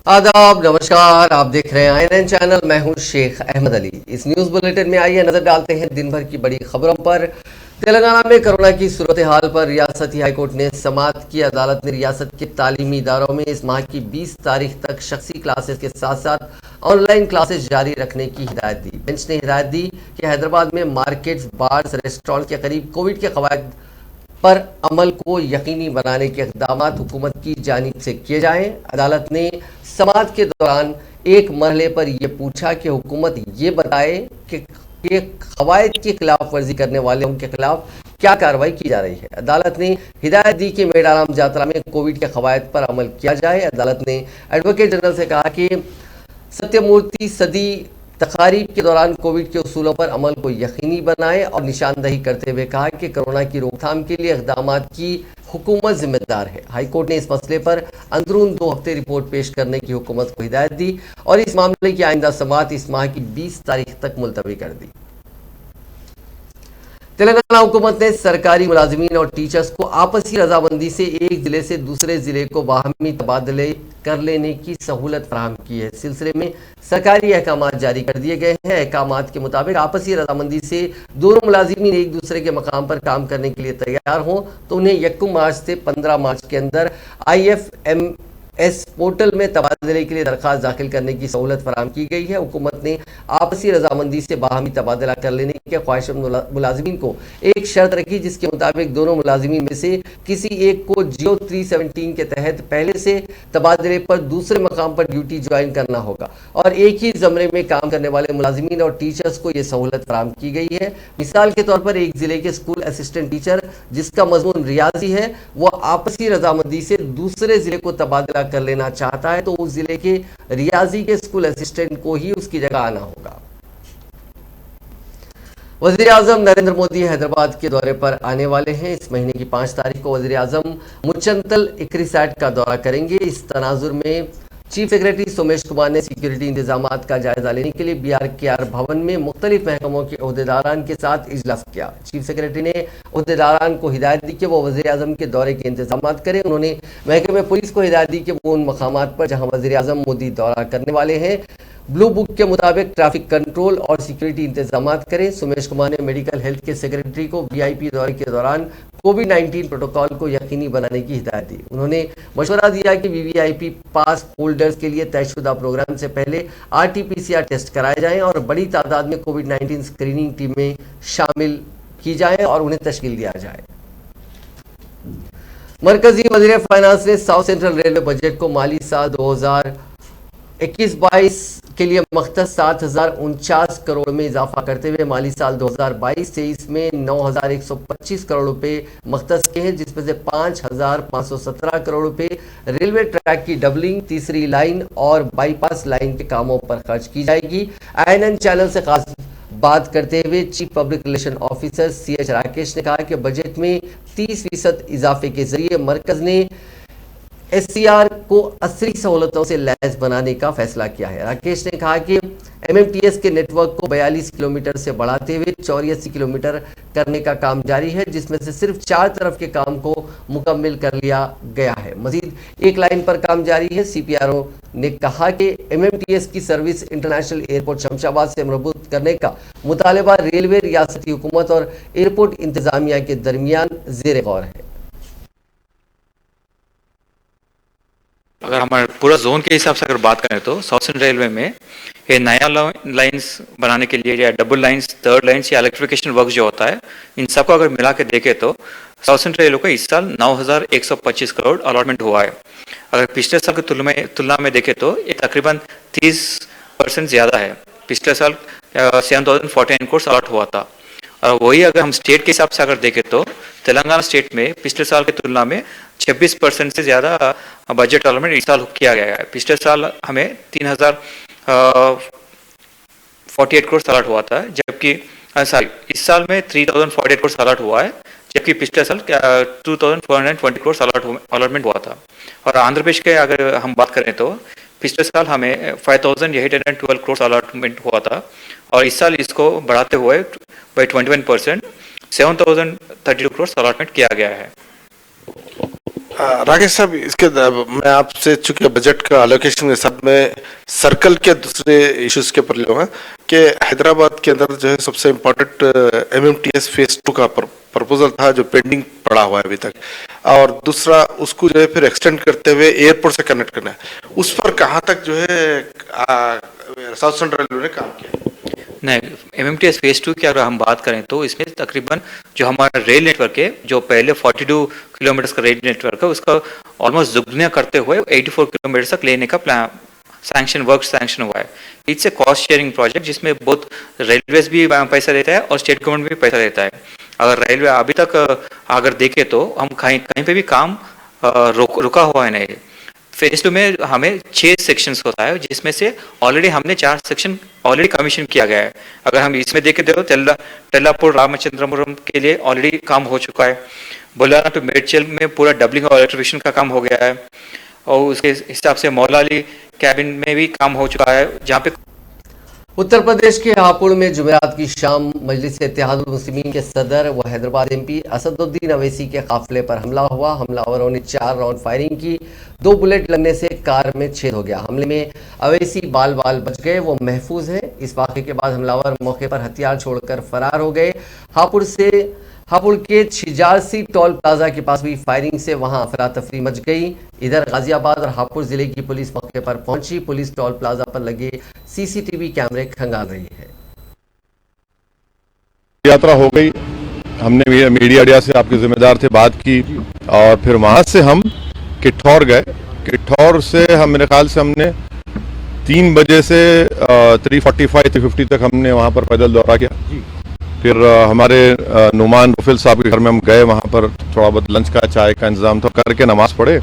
आदाब, नमस्कार। आप देख रहे हैं आईएनएन चैनल। मैं हूं शेख अहमद अली। इस न्यूज बुलेटिन में आइए नजर डालते हैं दिन भर की बड़ी खबरों पर। तेलंगाना में कोरोना की सूरत हाल पर रियासती हाईकोर्ट ने समाअत की। अदालत ने रियासत के तालीमी इदारों में इस माह की 20 तारीख तक शख्सी क्लासेस के साथ साथ ऑनलाइन क्लासेस जारी रखने की हिदायत दी। बेंच ने हिदायत दी कि हैदराबाद में मार्केट्स, बार्स, रेस्टोरेंट के करीब कोविड के कवायद पर अमल को यकीनी बनाने के इक़दाम हुकूमत की जानिब से किए जाएं। अदालत ने समाअत के दौरान एक मरहले पर यह पूछा कि हुकूमत ये बताए कि कवायद की खिलाफ वर्जी करने वालों के खिलाफ क्या कार्रवाई की जा रही है। अदालत ने हिदायत दी कि मेडाराम जात्रा में कोविड के कवायद पर अमल किया जाए। अदालत ने एडवोकेट जनरल से कहा कि सत्यमूर्ति सदी तकारीब के दौरान कोविड के उसूलों पर अमल को यकीनी बनाए और निशानदही करते हुए कहा कि कोरोना की रोकथाम के लिए इक़दाम की हुकूमत जिम्मेदार है। हाईकोर्ट ने इस मसले पर अंदरून 2 हफ्ते रिपोर्ट पेश करने की हुकूमत को हिदायत दी और इस मामले की आइंदा समाअत इस माह की 20 तारीख तक मुलतवी कर दी। तेलंगाना हुकूमत ने सरकारी मुलाजिमीन और टीचर्स को आपसी रजामंदी से एक जिले से दूसरे जिले को बाहमी तबादले कर लेने की सहूलत फराहम की है। इस सिलसिले में सरकारी अहकाम जारी कर दिए गए हैं। अहकाम के मुताबिक आपसी रजामंदी से दोनों मुलाजिमीन एक दूसरे के मकाम पर काम करने के लिए तैयार हों तो उन्हें 1 मार्च से 15 मार्च के अंदर IFMS पोर्टल में तबादले के लिए दरख्वास्त दाखिल करने की सहूलत फराहम की गई है। हुकूमत ने आपसी रजामंदी से बाहमी तबादला कर लेने के ख्वाहिशमंद मुलाजिमीन को एक शर्त रखी, जिसके मुताबिक दोनों मुलाजिमीन में से किसी एक को जियो 317 के तहत पहले से तबादले पर दूसरे मकाम पर ड्यूटी ज्वाइन करना होगा और एक ही ज़मरे में काम करने वाले मुलाजिमीन और टीचर्स को यह सहूलत फराहम की गई है। मिसाल के तौर पर एक जिले के स्कूल असिस्टेंट टीचर जिसका मजमून रियाजी है, वह आपसी रजामंदी से दूसरे जिले को तबादला कर लेना चाहता है तो उस जिले के रियाजी के स्कूल असिस्टेंट को ही उसकी जगह आना होगा। वज़ीर आज़म नरेंद्र मोदी हैदराबाद के दौरे पर आने वाले हैं। इस महीने की 5 तारीख को वज़ीर आज़म मुचंतल इक्रिसाट का दौरा करेंगे। इस तनाजुर में चीफ सेक्रेटरी सोमेश कुमार ने सिक्योरिटी इंतजामात का जायजा लेने के लिए BRKR भवन में मुख्तलिफ महकमों के ओहदेदारान के साथ इजलास किया। चीफ सेक्रेटरी ने ओहदेदारान को हिदायत दी कि वो वज़ीर आज़म के दौरे के इंतजाम करें। उन्होंने महकमे पुलिस को हिदायत दी कि वो उन मकामात पर जहां वज़ीर आज़म मोदी दौरा करने वाले हैं ब्लू बुक के मुताबिक ट्रैफिक कंट्रोल और सिक्योरिटी इंतजाम करें। सोमेश कुमार ने मेडिकल हेल्थ के सेक्रेटरी को VIP दौरे के दौरान कोविड-19 प्रोटोकॉल को यकीनी बनाने की हिदायत दी। उन्होंने मशवरा दिया कि VIP पास होल्डर्स के लिए तयशुदा प्रोग्राम से पहले RT-PCR टेस्ट कराए जाएं और बड़ी तादाद में कोविड-19 स्क्रीनिंग टीम में शामिल की जाए और उन्हें तश्कील दिया जाए। मरकजी वज़ीर फाइनेंस ने साउथ सेंट्रल रेलवे बजट को माली साल 2021-22 के लिए मख्तस 7,049 करोड़ में इजाफा करते हुए माली साल 2022-23 में 9,125 करोड़ रुपए मख्तस के हैं, जिसमें से 5,517 करोड़ रुपए रेलवे ट्रैक की डबलिंग, तीसरी लाइन और बाईपास लाइन के कामों पर खर्च की जाएगी। INN चैनल से खास बात करते हुए chief public relation officer CH Rakesh ने कहा कि बजट में 30% इजाफे के जरिए मरकज ने SCR को असली सहूलतों से लैस बनाने का फैसला किया है। राकेश ने कहा कि MMTS के नेटवर्क को 42 किलोमीटर से बढ़ाते हुए 84 किलोमीटर करने का काम जारी है, जिसमें से सिर्फ 4 तरफ के काम को मुकम्मल कर लिया गया है। मजीद एक लाइन पर काम जारी है। CPRO ने कहा कि MMTS की सर्विस इंटरनेशनल एयरपोर्ट शमशाबाद से मरबूत करने का मुतालबा रेलवे, रियासती हुकूमत और एयरपोर्ट इंतजामिया के दरमियान ज़ेर गौर है। अगर हमारे पूरा जोन के हिसाब से अगर बात करें तो साउथ सेंट्रल रेलवे में ये नया लाइंस बनाने के लिए या डबल लाइंस, थर्ड लाइंस या इलेक्ट्रिफिकेशन वर्क जो होता है, इन सबको अगर मिला के देखें तो साउथ सेंट्रल रेलवे को इस साल 9,125 करोड़ अलॉटमेंट हुआ है। अगर पिछले साल की तुलना में देखें तो ये तकरीबन 30% ज़्यादा है। पिछले साल 7,049 करोड़ अलॉट हुआ था। और वही अगर हम स्टेट के हिसाब से अगर देखें तो तेलंगाना स्टेट में पिछले साल की तुलना में 26% से ज़्यादा बजट अलॉटमेंट इस साल किया गया है। पिछले साल हमें 3,048 करोड़ अलॉट हुआ था, जबकि इस साल में 3,048 करोड़ अलॉट हुआ है, जबकि पिछले साल 2,420 करोड़ अलॉटमेंट हुआ था। और आंध्र प्रदेश के अगर हम बात करें तो पिछले साल हमें 5,812 करोड़ अलॉटमेंट हुआ था और इस साल इसको बढ़ाते हुए बाई 21% 7,032 करोड़ अलॉटमेंट किया गया है। राकेश साहब, मैं आपसे चूंकि बजट का एलोकेशन के साथ में सर्कल के दूसरे इश्यूज के ऊपर लूंगा कि हैदराबाद के अंदर जो है सबसे इम्पोर्टेंट MMTS फेज 2 का प्रपोजल था जो पेंडिंग पड़ा हुआ है अभी तक, और दूसरा उसको जो है फिर एक्सटेंड करते हुए एयरपोर्ट से कनेक्ट करना है, उस पर कहाँ तक जो है साउथ सेंट्रल रेलवे ने काम किया? नहीं, MMTS फेज 2 की अगर हम बात करें तो इसमें तकरीबन जो हमारा रेल नेटवर्क है, जो पहले 42 किलोमीटर का रेल नेटवर्क है, उसका ऑलमोस्ट दुगना करते हुए 84 किलोमीटर तक लेने का प्लान सैंक्शन हुआ है। It's a cost sharing project जिसमें बहुत रेलवेज भी पैसा देता है और स्टेट गवर्नमेंट भी पैसा देता है। अगर रेलवे अभी तक अगर देखे तो हम कहीं पे भी काम रुका हुआ है नहीं। फेज 2 में हमें 6 सेक्शंस होता है, जिसमें से ऑलरेडी हमने 4 सेक्शन ऑलरेडी कमीशन किया गया है। अगर हम इसमें देखें तो तेल्लापुर रामचंद्रपुरम के लिए ऑलरेडी काम हो चुका है। बुलाना टू मेडचल में पूरा डबलिंग और इलेक्ट्रिफिकेशन का काम हो गया है, और उसके हिसाब से मौलाली कैबिन में भी काम हो चुका है, जहाँ पे उत्तर प्रदेश के हापुड़ में जुमेरात की शाम मजलिस इत्तेहादुल मुस्लिमीन के सदर व हैदराबाद MP असदुद्दीन अवैसी के काफिले पर हमला हुआ। हमलावरों ने 4 राउंड फायरिंग की। 2 बुलेट लगने से कार में छेद हो गया। हमले में अवैसी बाल बच गए, वो महफूज है। इस वाक़े के बाद हमलावर मौके पर हथियार छोड़कर फरार हो गए। हापुड़ के छिजारसी टोल प्लाजा के पास हुई फायरिंग से वहां अफरा तफरी मच गई। इधर गाजियाबाद और हापुड़ जिले की पुलिस मौके पर पहुंची। पुलिस टोल प्लाजा पर लगे CCTV कैमरे खंगाल रही है। यात्रा हो गई, हमने मीडिया से आपके जिम्मेदार थे बात की, और फिर वहां से हम किठौर गए। किठौर से हम मेरे ख्याल से हमने 3 बजे से 3:45-3:50 तक हमने वहां पर पैदल दौरा किया। फिर हमारे नुमान रुफिल साहब के घर में हम गए, वहाँ पर थोड़ा बहुत लंच का चाय का इंतजाम था, करके नमाज पढ़े,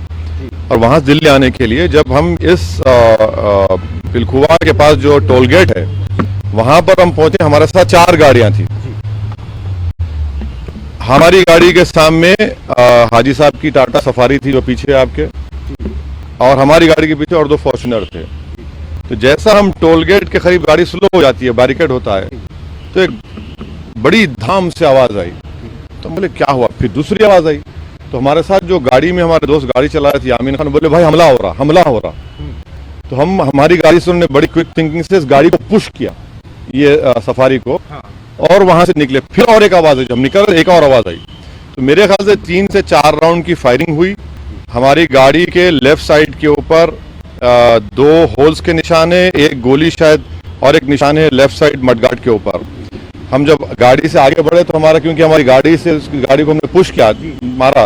और वहाँ से दिल्ली आने के लिए जब हम इस पिलखुवा के पास जो टोल गेट है वहाँ पर हम पहुंचे, हमारे साथ 4 गाड़ियाँ थी। हमारी गाड़ी के सामने हाजी साहब की टाटा सफारी थी जो पीछे आपके, और हमारी गाड़ी के पीछे और 2 फॉर्च्यूनर थे। तो जैसा हम टोल गेट के करीब गाड़ी स्लो हो जाती है, बैरिकेड होता है, तो एक बड़ी धाम से आवाज आई। तो बोले क्या हुआ? फिर दूसरी आवाज आई, तो हमारे साथ जो गाड़ी में हमारे दोस्त गाड़ी चला रहे थे यामीन खान, बोले भाई हमला हो रहा। तो हमारी गाड़ी से उन्होंने बड़ी क्विक थिंकिंग से इस गाड़ी को पुश किया, ये सफारी को, और वहां से निकले। फिर और एक आवाज आई, जब निकल एक और आवाज आई। तो मेरे ख्याल से 3 से 4 राउंड की फायरिंग हुई। हमारी गाड़ी के लेफ्ट साइड के ऊपर 2 होल्स के निशान है, एक गोली शायद, और एक निशान है लेफ्ट साइड मडगार्ड के ऊपर। हम जब गाड़ी से आगे बढ़े तो हमारा, क्योंकि हमारी गाड़ी से उस गाड़ी को हमने पुश किया, मारा,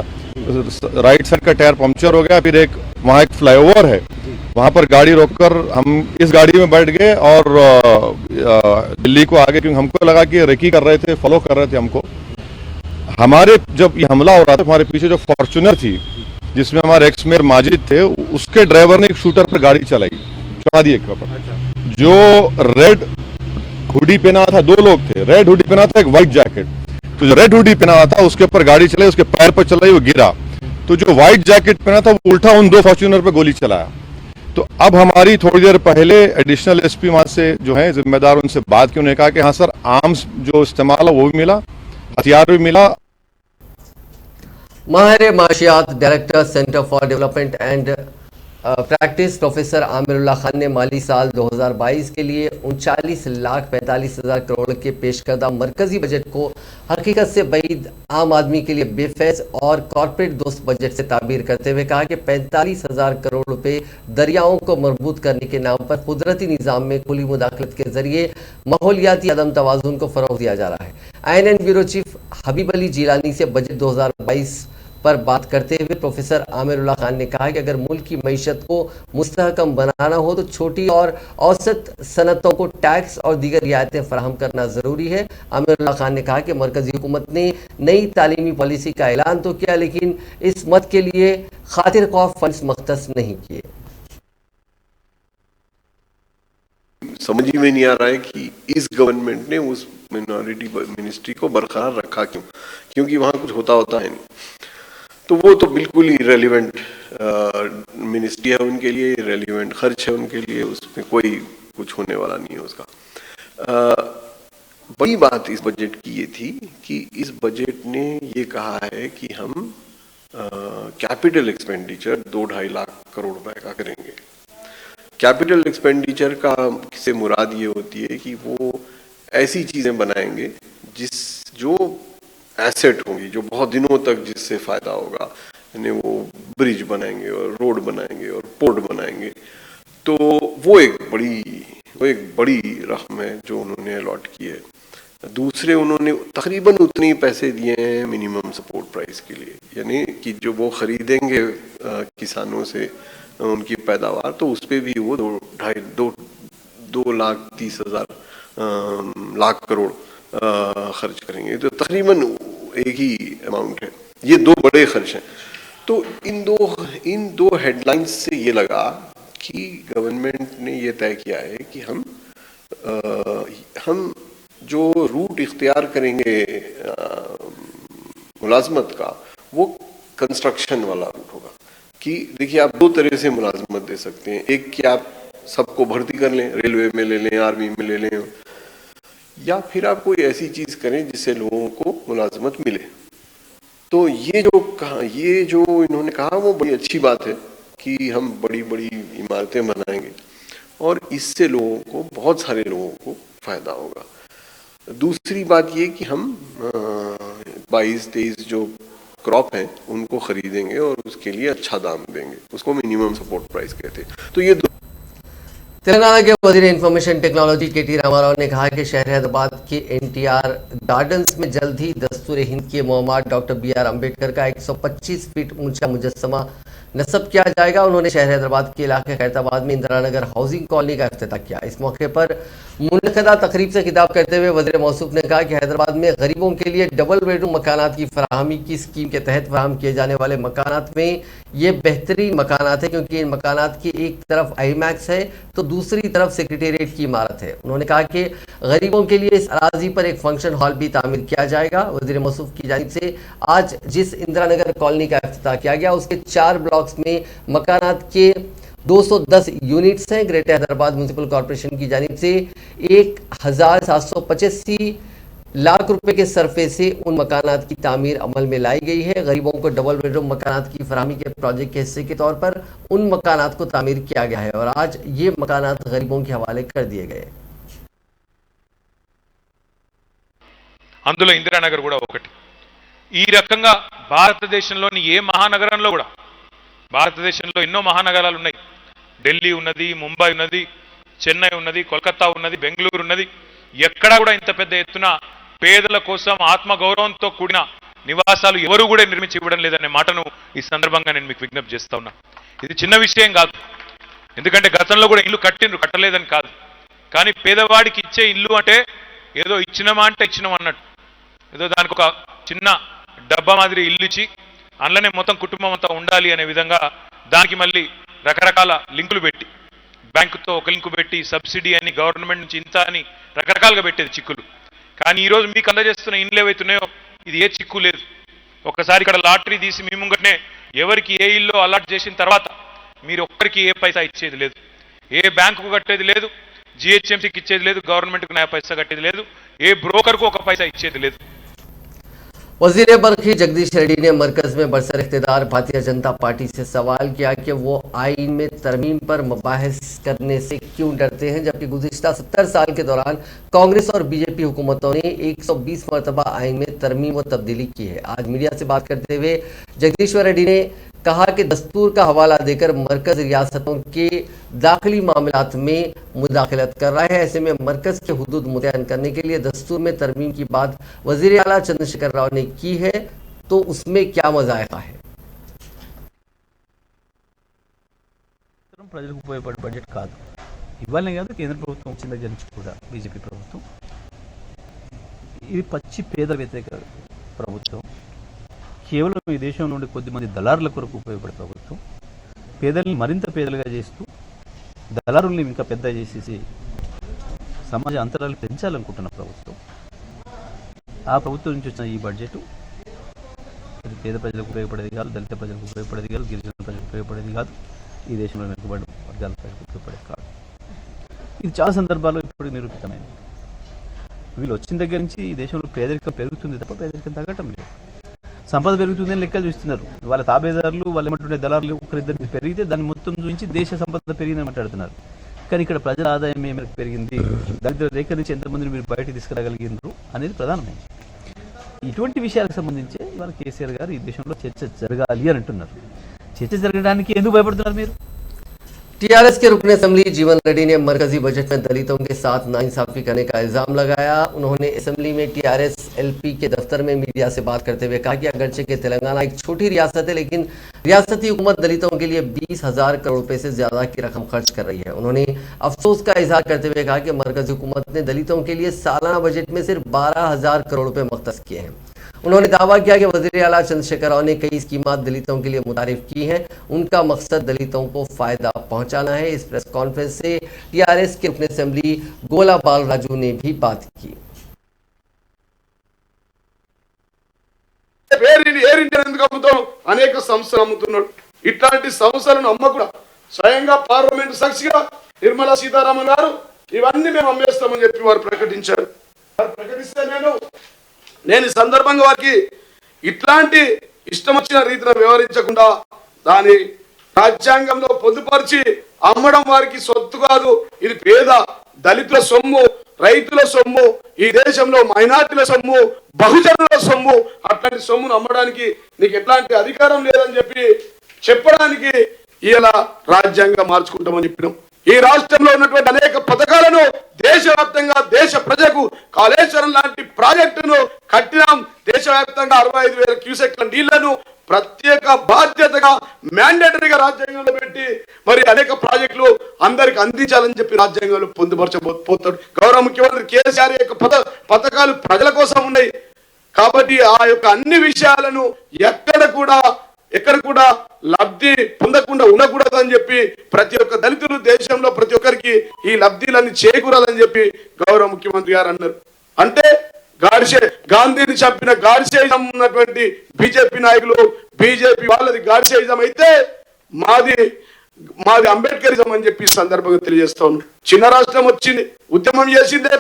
राइट साइड का टायर पंक्चर हो गया। फिर एक वहाँ एक फ्लाईओवर है, वहाँ पर गाड़ी रोककर हम इस गाड़ी में बैठ गए और दिल्ली को आगे, क्योंकि हमको लगा कि रेकी कर रहे थे, फॉलो कर रहे थे हमको। हमारे जब ये हमला हो रहा था, हमारे पीछे जो फॉर्च्यूनर थी जिसमें हमारे एक्स मेयर माजिद थे, उसके ड्राइवर ने एक शूटर पर गाड़ी चढ़ा दी। जो रेड हुडी पहना था, 2 लोग थे, रेड हुडी पहना था, एक व्हाइट जैकेट। तो जो रेड हुडी पहना था उसके ऊपर गाड़ी चलाई, उसके पैर पर चलाई, वो गिरा। तो जो व्हाइट जैकेट पहना था वो उल्टा उन 2 फॉर्च्यूनर पे गोली चलाया। तो अब हमारी थोड़ी देर पहले एडिशनल SP वहां से जो है जिम्मेदार, उनसे बात की। उन्होंने कहा कि हाँ सर, आर्म्स जो इस्तेमाल है वो भी मिला, हथियार भी मिला। माहिर माशियात director centre for development and practice professor Amirullah Khan ने माली साल 2022 के लिए 39,45,000 करोड़ के पेश करदा मरकजी बजट को हकीकत से बैद, आम आदमी के लिए बेफैज और कॉरपोरेट दोस्त बजट से ताबीर करते हुए कहा कि 45,000 करोड़ रुपए दरियाओं को मजबूत करने के नाम पर कुदरती निज़ाम में खुली मुदाखलत के जरिए माहौलियाती अदम तवाज़ुन को फ़रोग़ दिया जा रहा है। INN ब्यूरो चीफ हबीब अली जीलानी से बजट 2022 पर बात करते हुए प्रोफेसर आमिरुल्लाह खान ने कहा कि अगर मुल्क की मईशत को मुस्तहकम बनाना हो तो छोटी और औसत सनतों को टैक्स और दीगर रियायतें फराहम करना ज़रूरी है। आमिरुल्लाह खान ने कहा कि मरकजी हुकूमत ने नई तालीमी पॉलिसी का ऐलान तो किया, लेकिन इस मत के लिए खातिर ख्वाह फंड्स मख्तस नहीं किए। समझ ही में नहीं आ रहा है कि इस गवर्नमेंट ने उस मिनॉरिटी मिनिस्ट्री को बरकरार रखा क्यों, क्योंकि वहाँ कुछ होता है नहीं। तो वो तो बिल्कुल ही रेलिवेंट मिनिस्ट्री है उनके लिए, रेलिवेंट खर्च है उनके लिए, उसमें कोई कुछ होने वाला नहीं है उसका। बड़ी बात इस बजट की ये थी कि इस बजट ने ये कहा है कि हम कैपिटल एक्सपेंडिचर 2-2.5 लाख करोड़ रुपए का करेंगे। कैपिटल एक्सपेंडिचर का से मुराद ये होती है कि वो ऐसी चीजें बनाएंगे जो एसेट होंगी, जो बहुत दिनों तक जिससे फायदा होगा, यानी वो ब्रिज बनाएंगे और रोड बनाएंगे और पोर्ट बनाएंगे। तो वो एक बड़ी रकम है जो उन्होंने अलॉट की है। दूसरे उन्होंने तकरीबन उतने पैसे दिए हैं मिनिमम सपोर्ट प्राइस के लिए, यानी कि जो वो खरीदेंगे किसानों से उनकी पैदावार, तो उस पर भी वो 2,30,000 लाख करोड़ खर्च करेंगे। तो तकरीबन एक ही अमाउंट है। ये दो बड़े खर्च हैं। तो इन दो हेडलाइंस से ये लगा कि गवर्नमेंट ने ये तय किया है कि हम जो रूट इख्तियार करेंगे मुलाजमत का, वो कंस्ट्रक्शन वाला रूट होगा। कि देखिए, आप दो तरह से मुलाजमत दे सकते हैं। एक कि आप सबको भर्ती कर लें, रेलवे में ले लें, आर्मी में ले लें, या फिर आप कोई ऐसी चीज करें जिससे लोगों को मुलाजमत मिले। तो ये जो इन्होंने कहा वो बड़ी अच्छी बात है कि हम बड़ी बड़ी इमारतें बनाएंगे और इससे बहुत सारे लोगों को फायदा होगा। दूसरी बात ये कि हम 22-23 जो क्रॉप हैं उनको खरीदेंगे और उसके लिए अच्छा दाम देंगे, उसको मिनिमम सपोर्ट प्राइस कहते हैं। तो ये तेलंगाना के वजीर इंफॉर्मेशन टेक्नोलॉजी के.टी. रामाराव ने कहा कि शहर हैदराबाद के एनटीआर गार्डन्स में जल्द ही दस्तूर हिंद के मोहम्मद डॉक्टर बी.आर. अम्बेडकर का 125 फीट ऊंचा मुजस्समा नस्ब किया जाएगा। उन्होंने शहर हैदराबाद के इलाके खैरताबाद में इंदिरा नगर हाउसिंग कॉलोनी का इफ्तिताह किया। इस मौके पर मुनक़दा तकरीब से खिताब करते हुए वज़ीर मौसूफ ने कहा कि हैदराबाद में गरीबों के लिए डबल बेडरूम मकानात की फराहमी की स्कीम के तहत फराहम किए जाने वाले मकानात में ये बेहतरीन मकानात है, क्योंकि इन मकानात की एक तरफ आईमैक्स है तो दूसरी तरफ सेक्रेटेरिएट की इमारत है। उन्होंने कहा कि गरीबों के लिए इस अराजी पर एक फंक्शन हॉल भी तामीर किया जाएगा। वज़ीर मौसूफ की जानिब से आज जिस इंदिरा नगर कॉलोनी का इफ्तिताह किया गया, उसके 4 ब्लॉक्स में मकानात के 210 यूनिट्स हैं। ग्रेटर हैदराबाद म्यूनिसिपल कॉर्पोरेशन की जानिब से 1,785 लाख रुपए के सरफे से उन मकानात की तामीर अमल में लाई गई है। गरीबों को डबल बेडरूम मकानात की फराहमी के प्रोजेक्ट के हिस्से के तौर पर उन मकानात को तामीर किया गया है और आज ये मकानात गरीबों के हवाले कर दिए गए। అందులో ఇందిరానగర్ కూడా ఒకటి। ఈ రకంగా భారతదేశంలోని ఏ మహానగరంలో కూడా, భారతదేశంలో ఎన్నో మహానగరాలు ఉన్నాయి, ఢిల్లీ ఉన్నది, ముంబై ఉన్నది, చెన్నై ఉన్నది, కోల్కతా ఉన్నది, బెంగళూరు ఉన్నది, ఎక్కడా కూడా ఇంత పెద్ద ఎత్తున పేదల కోసం ఆత్మగౌరవంతో కూడిన నివాసాలు ఎవరు కూడా నిర్మించి ఇవ్వడం లేదనే మాటను ఈ సందర్భంగా నేను మీకు విజ్ఞప్తి చేస్తా ఉన్నా। ఇది చిన్న విషయం కాదు, ఎందుకంటే గతంలో కూడా ఇల్లు కట్టలేదని కాదు, కానీ పేదవాడికి ఇచ్చే ఇల్లు అంటే ఏదో ఇచ్చినమా అంటే ఇచ్చినాం అన్నట్టు, ఏదో దానికి ఒక చిన్న డబ్బా మాదిరి ఇల్లు ఇచ్చి అందులోనే మొత్తం కుటుంబం అంతా ఉండాలి అనే విధంగా దానికి మళ్ళీ రకరకాల లింకులు పెట్టి, బ్యాంకుతో ఒక లింకు పెట్టి, సబ్సిడీ అని, గవర్నమెంట్ నుంచి ఇంత అని రకరకాలుగా పెట్టేది చిక్కులు। కానీ ఈరోజు మీకు అందజేస్తున్న ఇండ్లు ఏవైతున్నాయో ఇది ఏ చిక్కు లేదు। ఒక్కసారి ఇక్కడ లాటరీ తీసి మీ ముంగటనే ఎవరికి ఏ ఇల్లు అలాట్ చేసిన తర్వాత మీరు ఒక్కరికి ఏ పైసా ఇచ్చేది లేదు, ఏ బ్యాంకుకు కట్టేది లేదు, జిహెచ్ఎంసీకి ఇచ్చేది లేదు, గవర్నమెంట్కు నయా పైసా కట్టేది లేదు, ఏ బ్రోకర్కు ఒక పైసా ఇచ్చేది లేదు। वजीर बरखी जगदीश रेड्डी ने मरकज में बरसर इख्तिदार भारतीय जनता पार्टी से सवाल किया कि वो आइन में तरमीम पर मुबाहिस करने से क्यों डरते हैं, जबकि गुज़िश्ता 70 साल के दौरान कांग्रेस और बीजेपी हुकूमतों ने 120 मरतबा आइन में तरमीम व तब्दीली की है। आज मीडिया से बात करते हुए जगदीश्वर रेड्डी ने कहा कि दस्तूर का हवाला देकर मरकज रियासतों के दाखिली मामलात में मुदाखलत कर रहा है। ऐसे में मरकज के हुदूद मुतय्यन करने के लिए दस्तूर में तरमीम की बात वज़ीर आला चंद्रशेखर राव ने की है, तो उसमें क्या मज़ायक़ा है। ప్రజలకు ఉపయోగపడే బడ్జెట్ కాదు, ఇవ్వాలనే కాదు, కేంద్ర ప్రభుత్వం వచ్చిన దగ్గర నుంచి కూడా బీజేపీ ప్రభుత్వం ఇది పచ్చి పేద వ్యతిరేక ప్రభుత్వం, కేవలం ఈ దేశం నుండి కొద్దిమంది దళారుల కొరకు ఉపయోగపడే ప్రభుత్వం, పేదల్ని మరింత పేదలుగా చేస్తూ దళారుల్ని ఇంకా పెద్ద చేసేసి సమాజ అంతరాలు పెంచాలనుకుంటున్న ప్రభుత్వం। ఆ ప్రభుత్వం నుంచి వచ్చిన ఈ బడ్జెట్ అది పేద ప్రజలకు ఉపయోగపడేది కాదు, దళిత ప్రజలకు ఉపయోగపడేది కాదు, గిరిజన ప్రజలకు ఉపయోగపడేది కాదు, ఈ దేశంలో వెనుకబడిన వర్గాల ప్రజలకు ఉపయోగపడేది కాదు। ఇది చాలా సందర్భాల్లో ఇప్పుడు నిరూపితమైంది। వీళ్ళు వచ్చిన దగ్గర నుంచి ఈ దేశంలో పేదరికం పెరుగుతుంది తప్ప పేదరికం తగ్గటం లేదు। సంపద పెరుగుతుందని లెక్కలు చూస్తున్నారు. వాళ్ళ తాబేదారులు వాళ్ళు ఏమంటుండే దళారులు ఒకరిద్దరికి పెరిగితే దాన్ని మొత్తం చూపించి దేశ సంపద పెరిగిందని మాట్లాడుతున్నారు. కానీ ఇక్కడ ప్రజల ఆదాయం ఏ మేరకు పెరిగింది, దళితుల రేఖ నుంచి ఎంతమందిని మీరు బయటకు తీసుకురాగలిగినారు అనేది ప్రధానమైన. ఇటువంటి విషయాలకు సంబంధించి ఇవాళ కేసీఆర్ గారు ఈ దేశంలో చర్చ జరగాలి అని అంటున్నారు. చర్చ జరగడానికి ఎందుకు భయపడుతున్నారు మీరు? टीआरएस के रुकन असेंबली जीवन रेड्डी ने मरकजी बजट में दलितों के साथ नाइंसाफी करने का इल्जाम लगाया। उन्होंने असेंबली में टीआरएस एलपी के दफ्तर में मीडिया से बात करते हुए कहा कि अगरचे के तेलंगाना एक छोटी रियासत है, लेकिन रियासती हुकूमत दलितों के लिए 20,000 करोड़ रुपए से ज्यादा की रकम खर्च कर रही है। उन्होंने अफसोस का इजहार करते हुए कहा कि मरकजी हुकूमत ने दलितों के लिए सालाना बजट में सिर्फ 12,000 करोड़ रुपए मुख्तस किए हैं। उन्होंने दावा किया कि वज़ीर आला चंद्रशेखर राव ने कई स्कीमात दलितों के लिए मुतारिफ की हैं, उनका मकसद दलितों को फायदा पहुंचाना है। इस प्रेस कॉन्फ्रेंस से टीआरएस के रुकन असेंबली गोला बाल राजू ने भी बात की। అనేక సంస్థలు అమ్ముతున్నాడు. ఇట్లాంటి సంస్థలను అమ్మకుండా స్వయంగా పార్లమెంట్ సాక్షిగా నిర్మలా సీతారామన్ గారు ఇవన్నీ మేము అమ్మేస్తామని చెప్పి వారు ప్రకటించారు. వారు ప్రకటిస్తే నేను ఈ సందర్భంగా వారికి ఇట్లాంటి ఇష్టం వచ్చిన రీతిలో వ్యవహరించకుండా దాని రాజ్యాంగంలో పొందుపరిచి అమ్మడం వారికి సొత్తు కాదు. ఇది పేద దళితుల సొమ్ము, రైతుల సొమ్ము, ఈ దేశంలో మైనార్టీల సొమ్ము, బహుజనుల సొమ్ము. అట్లాంటి సొమ్మును అమ్మడానికి నీకు ఎట్లాంటి అధికారం లేదని చెప్పడానికి ఇలా రాజ్యాంగం మార్చుకుంటామని చెప్పినాం. ఈ రాష్ట్రంలో ఉన్నటువంటి అనేక పథకాలను దేశవ్యాప్తంగా దేశ ప్రజలకు కాళేశ్వరం లాంటి ప్రాజెక్టును కట్టినాం. దేశవ్యాప్తంగా 65,000 క్యూసెక్ల నీళ్లను ప్రత్యేక బాధ్యతగా మ్యాండేటరీగా రాజ్యాంగంలో పెట్టి మరి అనేక ప్రాజెక్టులు అందరికి అందించాలని చెప్పి రాజ్యాంగంలో పొందుపరచబోతాడు. గౌరవ ముఖ్యమంత్రి కేసీఆర్ యొక్క పథకాలు ప్రజల కోసం ఉన్నాయి కాబట్టి ఆ యొక్క అన్ని విషయాలను ఎక్కడ కూడా లబ్ధి పొందకుండా ఉండకూడదని చెప్పి ప్రతి ఒక్క దళితులు దేశంలో ప్రతి ఒక్కరికి ఈ లబ్ధిలన్నీ చేకూరాలని చెప్పి గౌరవ ముఖ్యమంత్రి గారు అన్నారు. అంటే గాంధీని చంపిన గాడ్సేయిజం ఉన్నటువంటి బీజేపీ నాయకులు, బీజేపీ వాళ్ళది గాడ్సేయిజం అయితే మాది అంబేద్కరిజం అని చెప్పి సందర్భంగా తెలియజేస్తా ఉన్నాం. చిన్న రాష్ట్రం వచ్చింది, ఉద్యమం చేసిందే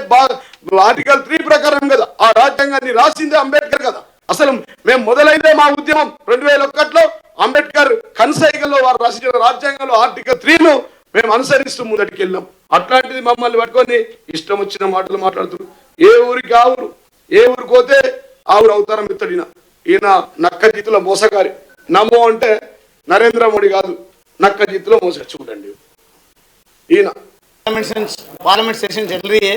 ఆర్టికల్ 3 ప్రకారం కదా, ఆ రాజ్యాంగాన్ని రాసిందే అంబేద్కర్ కదా. అసలు మేము మొదలైందే మా ఉద్యమం 2001లో అంబేద్కర్ కన్సైగల్లో వారు రాసిన రాజ్యాంగంలో ఆర్టికల్ 3ను మేము అనుసరిస్తూ ముందటికి వెళ్ళాం. అట్లాంటిది మమ్మల్ని పట్టుకొని ఇష్టం వచ్చిన మాటలు మాట్లాడుతున్నారు. ఏ ఊరికి ఆ ఊరు, ఏ ఊరికి పోతే ఆ ఊరు అవతారం ఎత్తాడు ఈయన నక్క జీతుల మోసగారి. నమో అంటే నరేంద్ర మోడీ కాదు, నక్క జీతుల మోస. చూడండి ఈయన पार्लियामेंट सेशन चल रही है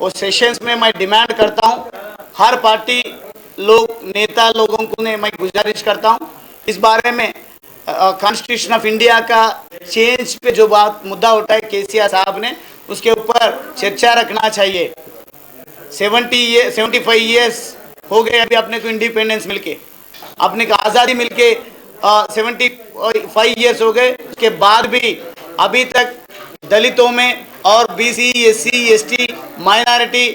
और सेशंस में मैं डिमांड करता हूं, हर पार्टी लोग नेता लोगों को मैं गुजारिश करता हूं इस बारे में कॉन्स्टिट्यूशन ऑफ इंडिया का चेंज पे जो बात मुद्दा उठाया केसीआर साहब ने, उसके ऊपर चर्चा रखना चाहिए। 75 ईयर्स हो गए अभी अपने को इंडिपेंडेंस मिलके, अपने को आज़ादी मिलके 75 ईयर्स हो गए। उसके बाद भी अभी तक दलितों में और बीसी, एससी, एसटी, माइनॉरिटी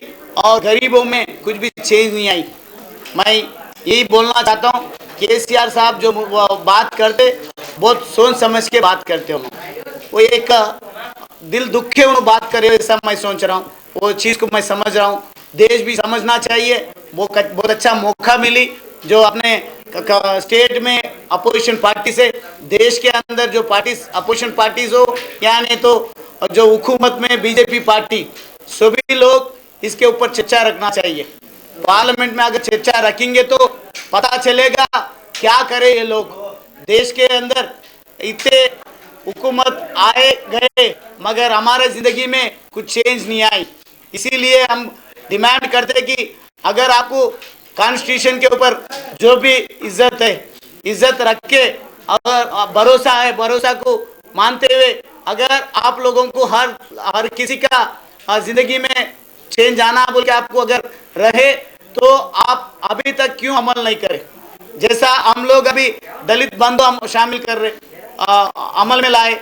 और गरीबों में कुछ भी चेंज नहीं आई। मैं यही बोलना चाहता हूँ, केसीआर साहब जो बात करते बहुत सोच समझ के बात करते हो, वो एक दिल दुखे उन्होंने बात करे ऐसा मैं सोच रहा हूँ। वो चीज़ को मैं समझ रहा हूँ, देश भी समझना चाहिए। वो बहुत अच्छा मौका मिली जो अपने स्टेट में अपोजिशन पार्टी से, देश के अंदर जो पार्टीज अपोजिशन पार्टीज हो या नहीं तो जो हुकूमत में बीजेपी पार्टी, सभी लोग इसके ऊपर चर्चा रखना चाहिए। पार्लियामेंट में अगर चर्चा रखेंगे तो पता चलेगा क्या करे ये लोग। देश के अंदर इतने हुकूमत आए गए मगर हमारे जिंदगी में कुछ चेंज नहीं आई। इसीलिए हम डिमांड करते कि अगर आपको कॉन्स्टिट्यूशन के ऊपर जो भी इज्जत है, इज्जत रख के अगर भरोसा है, भरोसा को मानते हुए अगर आप लोगों को हर किसी का जिंदगी में चेंज आना बोल के आपको अगर रहे तो आप अभी तक क्यों अमल नहीं करें। जैसा हम लोग अभी दलित बंधु हम शामिल कर रहे, अमल में लाए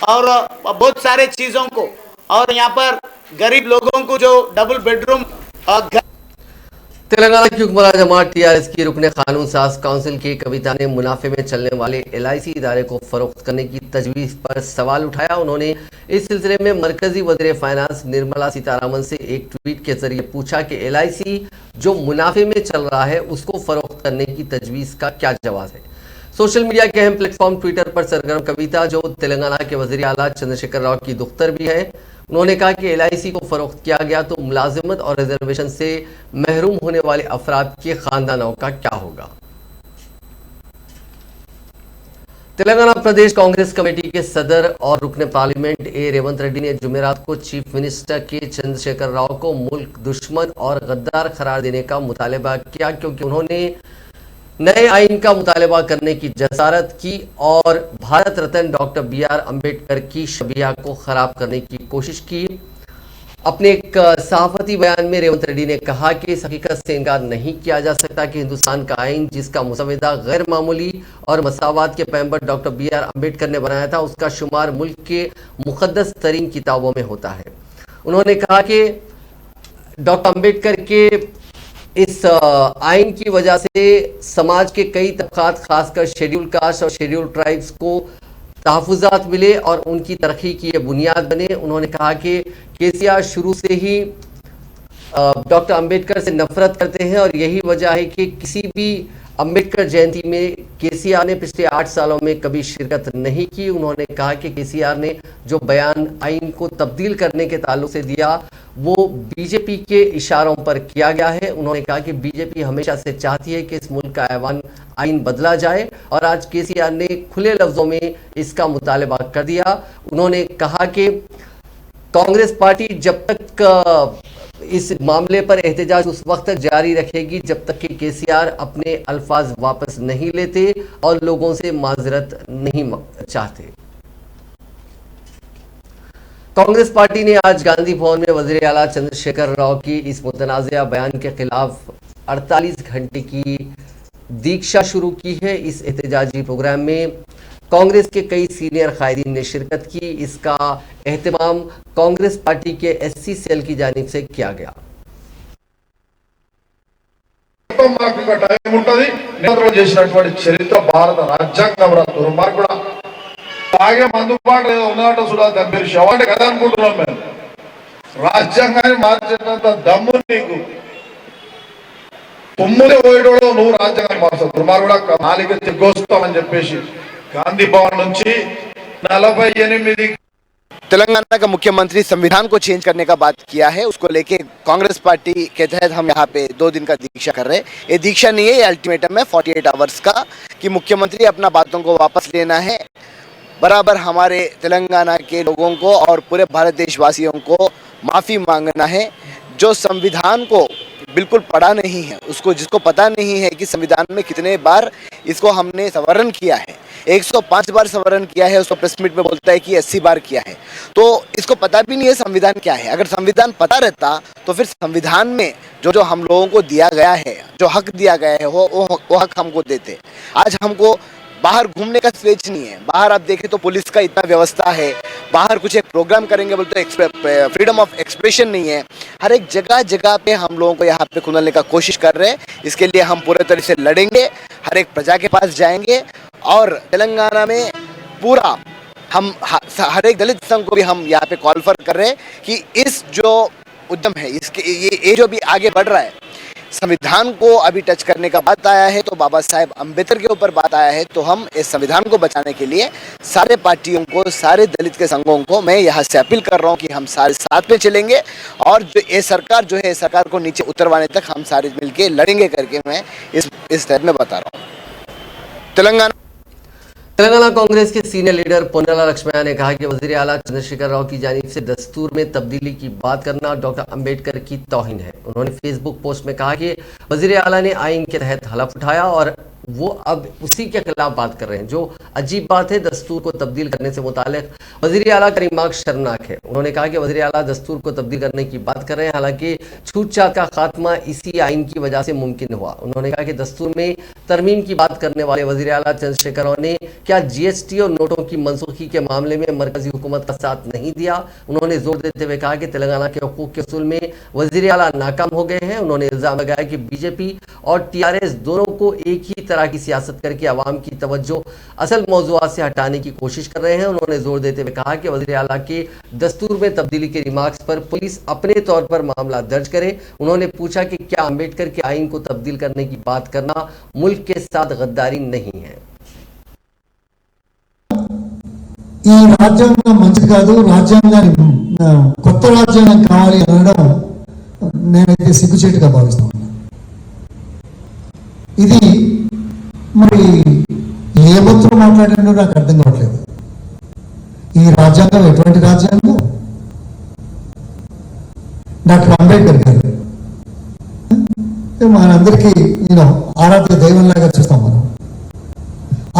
और बहुत सारे चीज़ों को, और यहाँ पर गरीब लोगों को जो डबल बेडरूम तेलंगाना की हुक्मरान जमात टीआरएस की रुकने कानून साज काउंसिल की कविता ने मुनाफे में चलने वाले एलआईसी इदारे को फरोख्त करने की तजवीज़ पर सवाल उठाया। उन्होंने इस सिलसिले में मरकजी वज़ीर फाइनेंस निर्मला सीतारामन से एक ट्वीट के जरिए पूछा कि एलआईसी जो मुनाफे में चल रहा है उसको फरोख्त करने की तजवीज़ का क्या जवाब है। सोशल मीडिया के अहम प्लेटफॉर्म ट्विटर पर सरगर्म कविता, जो तेलंगाना के वज़ीर आला चंद्रशेखर राव की दुख्तर भी है, उन्होंने कहा कि एलआईसी को फरोख्त किया गया तो मुलाजिमत और रिजर्वेशन से महरूम होने वाले अफराद के खानदानों का क्या होगा। तेलंगाना प्रदेश कांग्रेस कमेटी के सदर और रुकने पार्लियामेंट ए रेवंत रेड्डी ने जुमेरात को चीफ मिनिस्टर के चंद्रशेखर राव को मुल्क दुश्मन और गद्दार करार देने का मुतालबा किया, क्योंकि उन्होंने नए आइन का मुतालबा करने की जसारत की और भारत रत्न डॉक्टर BR अम्बेडकर की शबिया को खराब करने की कोशिश की। अपने एक सहाफती बयान में रेवंत रेड्डी ने कहा कि इस हकीकत से इनकार नहीं किया जा सकता कि हिंदुस्तान का आइन, जिसका मुसविदा गैर मामूली और मसावात के पैगंबर डॉक्टर BR अम्बेडकर ने बनाया था, उसका शुमार मुल्क के मुकद्दस तरीन किताबों में होता है। उन्होंने कहा कि डॉक्टर अम्बेडकर के इस आइन की वजह से समाज के कई तबकात, खासकर शेड्यूल कास्ट और शेड्यूल ट्राइब्स को तहफ़्फ़ुज़ात मिले और उनकी तरक्की की ये बुनियाद बने। उन्होंने कहा कि केसीआर शुरू से ही डॉक्टर अम्बेडकर से नफरत करते हैं और यही वजह है कि किसी भी अम्बेडकर जयंती में केसीआर ने पिछले 8 सालों में कभी शिरकत नहीं की। उन्होंने कहा कि केसीआर ने जो बयान आइन को तब्दील करने के ताल्लुक से दिया वो बीजेपी के इशारों पर किया गया है। उन्होंने कहा कि बीजेपी हमेशा से चाहती है कि इस मुल्क का ऐवान आइन बदला जाए और आज केसीआर ने खुले लफ्जों में इसका मुतालबा कर दिया। उन्होंने कहा कि कांग्रेस पार्टी जब तक इस मामले पर एहतजाज उस वक्त तक जारी रखेगी जब तक कि केसीआर अपने अल्फाज वापस नहीं लेते और लोगों से माजरत नहीं चाहते। कांग्रेस पार्टी ने आज गांधी भवन में वज़ीर आला चंद्रशेखर राव की इस मुतनाज़िया बयान के खिलाफ 48 घंटे की दीक्षा शुरू की है। इस एहतजाजी प्रोग्राम में कांग्रेस के कई सीनियर कायदीन ने शिरकत की। इसका एहतमाम कांग्रेस पार्टी के SC सेल की जानिब से किया गया। చరిత్ర భారత రాజ్యాంగం దుర్మార్గుడా తాగే మందుబాటు ఉన్నట సుడా మీరు శవాన్ని కదా అనుకుంటున్నాం మేము రాజ్యాంగాన్ని మార్చేటంత దమ్ము నీకు తుమ్ములే పోయేటోడు నువ్వు రాజ్యాంగాన్ని మార్చావు దుర్మార్గుడా నాలుగు తెగ్గొస్తామని చెప్పేసి गांधी भवन నుంచి 48 तेलंगाना का मुख्यमंत्री संविधान को चेंज करने का बात किया है। उसको लेके कांग्रेस पार्टी के तहत हम यहाँ पे 2 दिन का दीक्षा कर रहे हैं। ये दीक्षा नहीं है, ये अल्टीमेटम है 48 आवर्स का कि मुख्यमंत्री अपना बातों को वापस लेना है। बराबर हमारे तेलंगाना के लोगों को और पूरे भारत देशवासियों को माफ़ी मांगना है। जो संविधान को बिल्कुल पढ़ा नहीं है, उसको जिसको पता नहीं है कि संविधान में कितने बार इसको हमने संवरण किया है, 105 बार संवरण किया है, उसको प्रेस मीट में बोलता है कि 80 बार किया है, तो इसको पता भी नहीं है संविधान क्या है। अगर संविधान पता रहता तो फिर संविधान में जो जो हम लोगों को दिया गया है, जो हक दिया गया है वो हक हमको देते। आज हमको बाहर घूमने का स्वेच नहीं है। बाहर आप देखें तो पुलिस का इतना व्यवस्था है, बाहर कुछ एक प्रोग्राम करेंगे बोलते फ्रीडम ऑफ एक्सप्रेशन नहीं है। हर एक जगह जगह पे हम लोगों को यहाँ पे कुचलने का कोशिश कर रहे हैं। इसके लिए हम पूरे तरह से लड़ेंगे, हर एक प्रजा के पास जाएंगे और तेलंगाना में पूरा हम हर एक दलित संघ को भी हम यहाँ पे कॉल फॉर कर रहे हैं कि इस जो उद्यम है इसके ये जो भी आगे बढ़ रहा है, संविधान को अभी टच करने का बात आया है तो बाबा साहेब अम्बेडकर के ऊपर बात आया है, तो हम इस संविधान को बचाने के लिए सारे पार्टियों को, सारे दलित के संघों को मैं यहाँ से अपील कर रहा हूँ कि हम सारे साथ में चलेंगे और जो ये सरकार जो है सरकार को नीचे उतरवाने तक हम सारे मिलके लड़ेंगे करके मैं इस तरह में बता रहा हूँ। तेलंगाना कांग्रेस के सीनियर लीडर पोन्नाला लक्ष्मैया ने कहा कि वज़ीर आला चंद्रशेखर राव की जानिब से दस्तूर में तब्दीली की बात करना डॉक्टर अम्बेडकर की तौहीन है। उन्होंने फेसबुक पोस्ट में कहा कि वज़ीर आला ने आइन के तहत हलफ उठाया और वो अब उसी के खिलाफ बात कर रहे हैं। जो अजीब बात है, दस्तूर को तब्दील करने से मुतालिक वज़ीर आला का रिमार्क शर्मनाक है। उन्होंने कहा कि वज़ीर आला दस्तूर को तब्दील करने की बात कर रहे हैं, हालांकि छूटछाट का खात्मा इसी आइन की वजह से मुमकिन हुआ। उन्होंने कहा कि दस्तूर में तरमीम की बात करने वाले वज़ीर आला चंद्रशेखर राव ने क्या GST और नोटों की मनसूखी के मामले में मरकजी हुकूमत का साथ नहीं दिया। उन्होंने जोर देते हुए कहा कि तेलंगाना के हुकूक के उसूल में वज़ीर आला नाकाम हो गए हैं। उन्होंने इल्ज़ाम लगाया कि BJP और TRS दोनों को एक ही तरह की सियासत करके अवाम की तवज्जो असल मौज़ूआत से हटाने की कोशिश कर रहे हैं। उन्होंने जोर देते हुए कहा कि वज़ीर आला के दस्तूर में तब्दीली के रिमार्क्स पर पुलिस अपने तौर पर मामला दर्ज करे। उन्होंने पूछा कि क्या अम्बेडकर के आइन को तब्दील करने की बात करना मुल्क के साथ गद्दारी नहीं है। ఈ రాజ్యాంగం మంచిది కాదు, రాజ్యాంగాన్ని కొత్త రాజ్యాంగం కావాలి అనడం నేనైతే సిగ్గుచేటుగా భావిస్తా ఉన్నాను. ఇది మరి ఏ మంత్రులు మాట్లాడినో నాకు అర్థం కావట్లేదు. ఈ రాజ్యాంగం ఎటువంటి రాజ్యాంగం? డాక్టర్ అంబేద్కర్ గారు మనందరికీ ఆరాధ్య దైవంలాగా చూస్తాం మనం.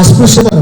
అస్పృశ్యతను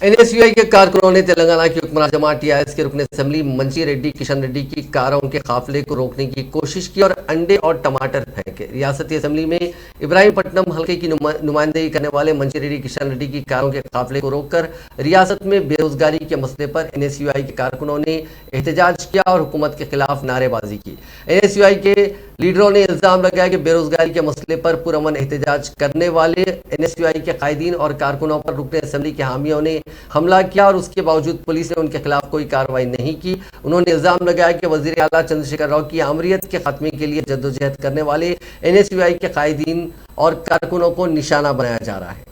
NSUI के कारकुनों ने तेलंगाना की हुक्मरान जमात TRS के रुकन असेंबली मंजी रेड्डी किशन रेड्डी की कारों के काफिले को रोकने की कोशिश की और अंडे और टमाटर फेंके। रियासती असेंबली में इब्राहिमपट्टनम हल्के की नुमाइंदगी करने वाले मंजी रेड्डी किशन रेड्डी की कारों के काफिले को रोककर रियासत में बेरोजगारी के मसले पर NSUI के कारकुनों ने एहतजाज किया और हुकूमत के खिलाफ नारेबाजी की। NSUI के लीडरों ने इल्जाम लगाया कि बेरोजगारी के मसले पर पुरअमन एहतजाज करने वाले NSUI के कायदीन और कारकुनों पर रुकन असेंबली के हामियों ने हमला किया और उसके बावजूद पुलिस ने उनके खिलाफ कोई कार्रवाई नहीं की। उन्होंने इल्जाम लगाया कि वज़ीर आला चंद्रशेखर राव की आमरीत के खात्मे के लिए जद्दोजहद करने वाले NSUI के कायदीन और कारकुनों को निशाना बनाया जा रहा है।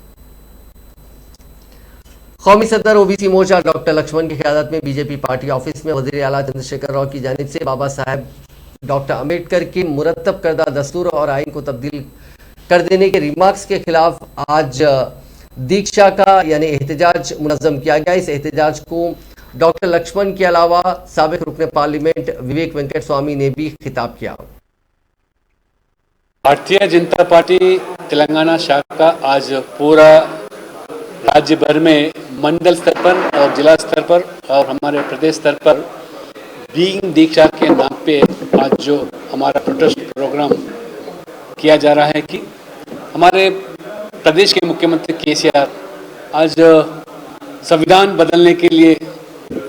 कौमी सदर OBC मोर्चा डॉक्टर लक्ष्मण की क़यादत में BJP पार्टी ऑफिस में वज़ीर आला चंद्रशेखर राव की जानिब से बाबा साहेब डॉक्टर अम्बेडकर के मुरत्तब करदा दस्तूर और आइन को तब्दील कर देने के रिमार्क्स के खिलाफ आज दीक्षा का यानी एहतजाज मुनज़्ज़म किया गया। इस एहतजाज को डॉक्टर लक्ष्मण के अलावा साबिक रुकन पार्लियामेंट विवेक वेंकट स्वामी ने भी खिताब किया। भारतीय जनता पार्टी तेलंगाना शाखा आज पूरा राज्य भर में मंडल स्तर पर और जिला स्तर पर और हमारे प्रदेश स्तर पर बीइंग दीक्षा के नाम पे आज जो हमारा प्रोटेस्ट प्रोग्राम किया जा रहा है कि हमारे प्रदेश के मुख्यमंत्री KCR आज संविधान बदलने के लिए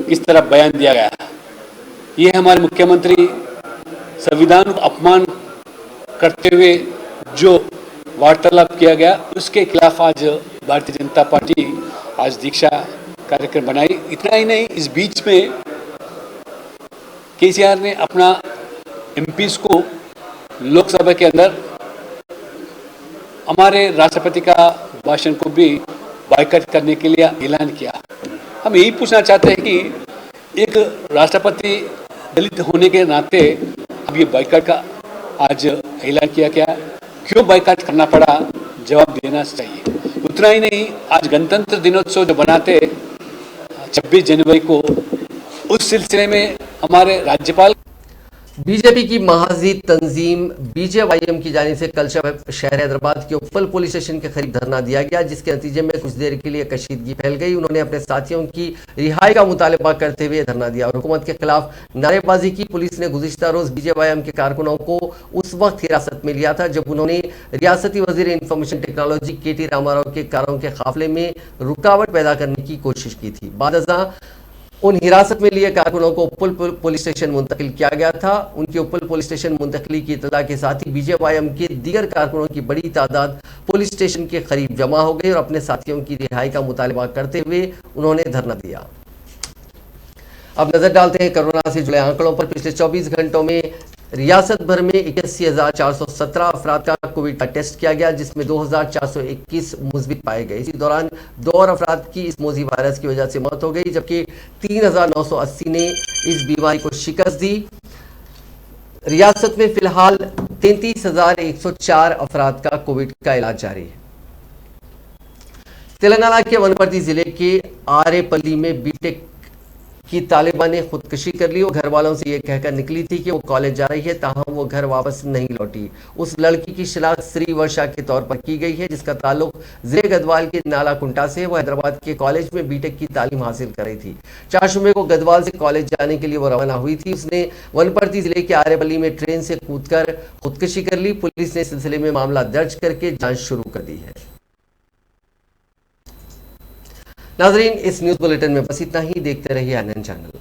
किस तरह बयान दिया गया है। ये हमारे मुख्यमंत्री संविधान को अपमान करते हुए जो वार्तालाप किया गया उसके खिलाफ आज भारतीय जनता पार्टी आज दीक्षा कार्यक्रम बनाई। इतना ही नहीं, इस बीच में KCR ने अपना MPs को लोकसभा के अंदर हमारे राष्ट्रपति का भाषण को भी बाइकआउट करने के लिए ऐलान किया। हम यही पूछना चाहते हैं कि एक राष्ट्रपति दलित होने के नाते अब ये बाइकआउट का आज ऐलान किया क्या, क्यों बाइकआउट करना पड़ा, जवाब देना चाहिए। उतना ही नहीं, आज गणतंत्र दिनोत्सव जो बनाते 26 जनवरी को, उस सिलसिले में हमारे राज्यपाल बीजेपी की महाजी तंजीम BJYM की जानिब से कल शहर हैदराबाद के उप्पल पुलिस स्टेशन के करीब धरना दिया गया, जिसके नतीजे में कुछ देर के लिए कशीदगी फैल गई। उन्होंने अपने साथियों की रिहाई का मुतालबा करते हुए धरना दिया और हुकूमत के खिलाफ नारेबाजी की। पुलिस ने गुज़िश्ता रोज BJYM के कारकुनों को उस वक्त हिरासत में लिया था जब उन्होंने रियासती वज़ीर इंफॉर्मेशन टेक्नोलॉजी KT रामाराव के कारों के काफिले में रुकावट पैदा करने की कोशिश की थी। बाद उन हिरासत में लिए कारकुनों को उप्पल पुलिस स्टेशन मुंतकिल किया गया था। उनकी उप्पल पुलिस स्टेशन मुंतकली की इत्तला के साथ ही BJYM के दीगर कारकुनों की बड़ी तादाद पुलिस स्टेशन के करीब जमा हो गई और अपने साथियों की रिहाई का मुतालबा करते हुए उन्होंने धरना दिया। अब नजर डालते हैं कोरोना से जुड़े आंकड़ों पर। पिछले 24 घंटों में रियासत भर में 81,417 अफराद का कोविड का टेस्ट किया गया, जिसमें 2,421 मुस्बित पाए गए। इसी दौरान 2 और अफराद की इस मोजी वायरस की वजह से मौत हो गई, जबकि 3,980 ने इस बीमारी को शिकस्त दी। रियासत में फिलहाल 33,104 अफराद का कोविड का इलाज जारी है। तेलंगाना के वनपर्ती जिले के आरेपल्ली में बीटेक कि तालिबा ने खुदकुशी कर ली। वो घर वालों से ये कहकर निकली थी कि वो कॉलेज जा रही है, ताहम वो घर वापस नहीं लौटी। उस लड़की की शिनाख्त श्री वर्षा के तौर पर की गई है, जिसका ताल्लुक जिले गढ़वाल के नाला कुंटा से। वो हैदराबाद के कॉलेज में बीटेक की तालीम हासिल कर रही थी। 4 जुम्मे को गढ़वाल से कॉलेज जाने के लिए वो रवाना हुई थी। उसने वनपर्ती जिले के आरेपल्ली में ट्रेन से कूदकर खुदकुशी कर ली। पुलिस ने इस सिलसिले में मामला दर्ज करके जांच शुरू कर दी है। नाजरीन, इस न्यूज बुलेटिन में बस इतना ही। देखते रहिए ANN चैनल।